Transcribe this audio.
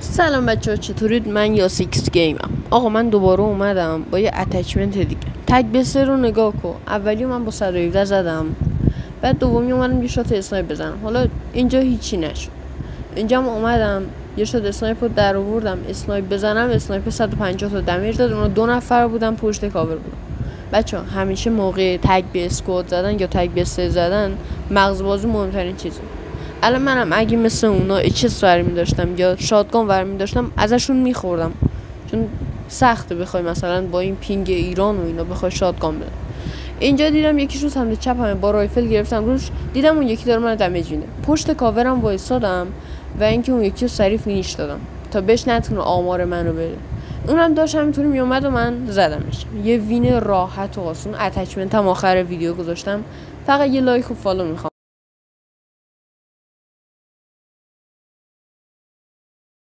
سلام بچه ها، چطورید؟ من یاسیکس گیمم. آقا من دوباره اومدم با یه اتچمنت دیگه. تگ بسر رو نگاه کن. اولی من با 117 زدم، بعد دومی اومدم یه شات اسنایپ بزنم. حالا اینجا هیچی نشد. اینجا هم اومدم یه شات اسنایپ رو در آوردم، اسنایپ بزنم. اسنایپ 150 تا دمیج داد. اونا 2 نفر بودن پشت کاور بودن. بچه ها همیشه موقع تگ به اسکواد زدن یا تگ به سر زدن مغز بازی مهمترین چیزه. الان منم اگه مثل اونا اچس ورمی داشتم یا شاتگان ورمی داشتم ازشون میخوردم، چون سخته بخوای مثلا با این پینگ ایران و اینا بخوای شاتگان بدن. اینجا دیدم یکیشون سمت چپ همه با رایفل گرفتم روش، دیدم اون یکی داره من دمیج میده. پشت کاورم وایسادم و اینکه اون یکی رو سریع فینیش دادم تا بهش نتونه آمار منو بده. اونم داشت همینطوری میومد و من زدمش. یه وین راحت و آسون. اتچمنتم آخر ویدیو گذاشتم. فقط یه لایک و فالو میخوام.